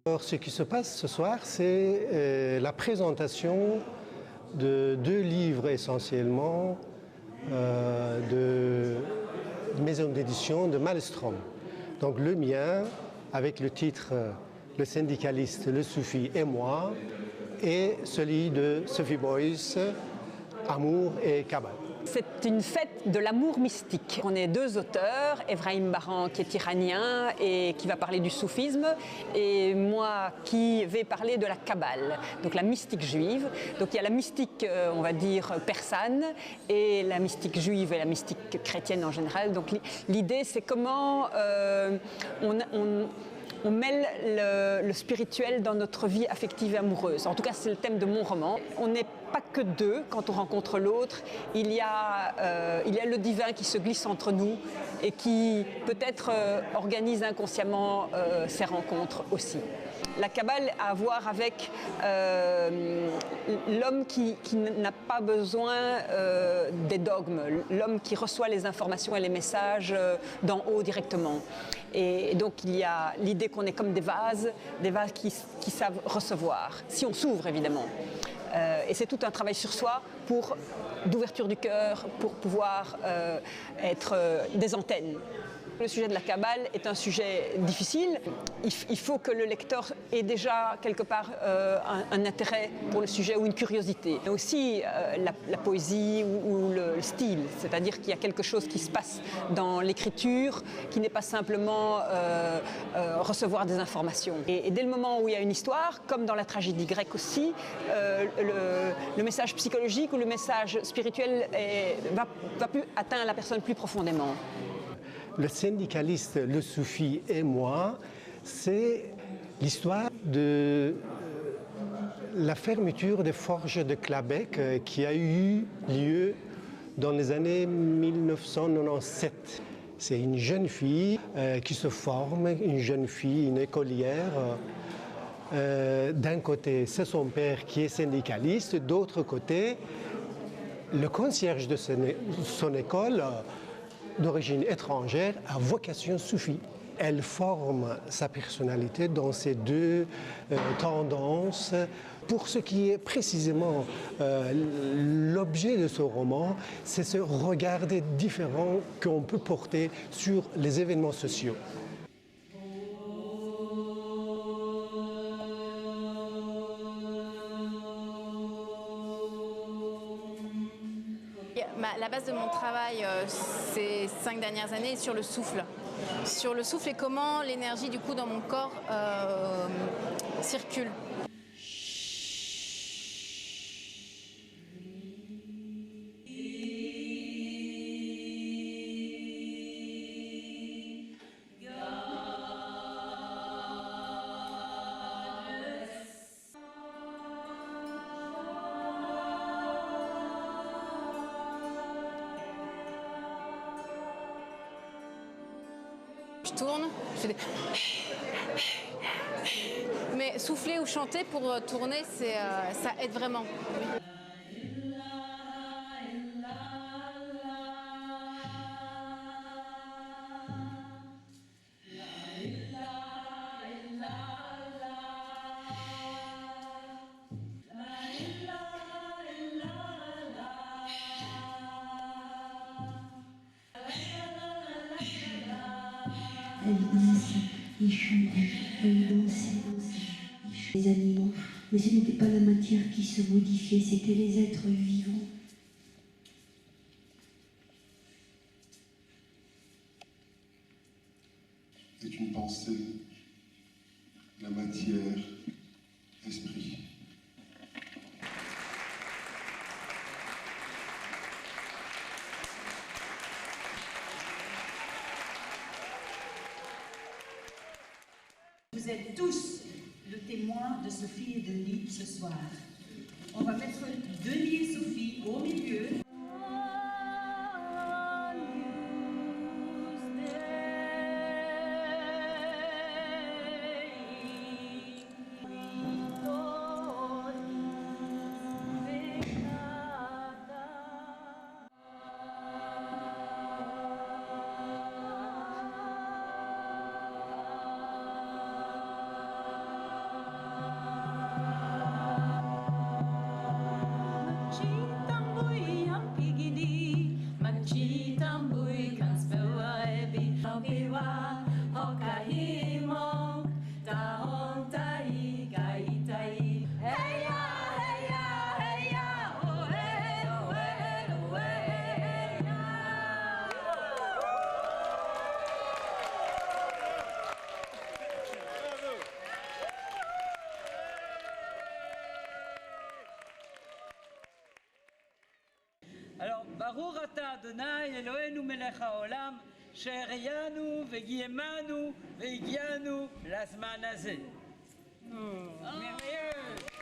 Alors, ce qui se passe ce soir, c'est la présentation de deux livres essentiellement de maison d'édition de Malmström. Donc le mien, avec le titre Le syndicaliste, le soufi et moi, et celui de Sophie Boyce, Amour et Kabbale. C'est une fête de l'amour mystique. On est deux auteurs, Evrahim Baran qui est iranien et qui va parler du soufisme, et moi qui vais parler de la Kabbale, donc la mystique juive. Donc il y a la mystique, on va dire, persane, et la mystique juive et la mystique chrétienne en général. Donc l'idée, c'est comment on mêle le spirituel dans notre vie affective et amoureuse. En tout cas, c'est le thème de mon roman. On n'est pas que deux quand on rencontre l'autre. Il y a le divin qui se glisse entre nous et qui peut-être organise inconsciemment ces rencontres aussi. La Kabbale a à voir avec l'homme qui n'a pas besoin des dogmes, l'homme qui reçoit les informations et les messages d'en haut directement. Et donc il y a l'idée qu'on est comme des vases qui savent recevoir, si on s'ouvre évidemment. Et c'est tout un travail sur soi d'ouverture du cœur pour pouvoir être des antennes. Le sujet de la Kabbale est un sujet difficile. Il faut que le lecteur ait déjà quelque part un intérêt pour le sujet ou une curiosité. Mais aussi la poésie ou le style, c'est-à-dire qu'il y a quelque chose qui se passe dans l'écriture qui n'est pas simplement recevoir des informations. Et dès le moment où il y a une histoire, comme dans la tragédie grecque aussi, le message psychologique ou le message spirituel va plus atteindre la personne plus profondément. Le syndicaliste, le soufi et moi, c'est l'histoire de la fermeture des forges de Clabecq qui a eu lieu dans les années 1997. C'est une jeune fille qui se forme, une jeune fille, une écolière. D'un côté, c'est son père qui est syndicaliste, d'autre côté, le concierge de son école, d'origine étrangère, à vocation soufie. Elle forme sa personnalité dans ces deux tendances. Pour ce qui est précisément l'objet de ce roman, c'est ce regard différent qu'on peut porter sur les événements sociaux. La base de mon travail ces 5 dernières années est sur le souffle. Sur le souffle et comment l'énergie du coup dans mon corps circule. Je tourne, je fais des... Mais souffler ou chanter pour tourner, ça aide vraiment. Elle dansait, il chantait, elle dansait. Les animaux, mais ce n'était pas la matière qui se modifiait, c'était les êtres vivants. C'est une pensée, la matière, l'esprit. Vous êtes tous le témoin de Sophie et de Lee ce soir. On va mettre Denis et Sophie au milieu. ברוך אתה אדוני אלוהינו מלך העולם שהחיינו וקיימנו והגיענו לזמן הזה. Merveilleux!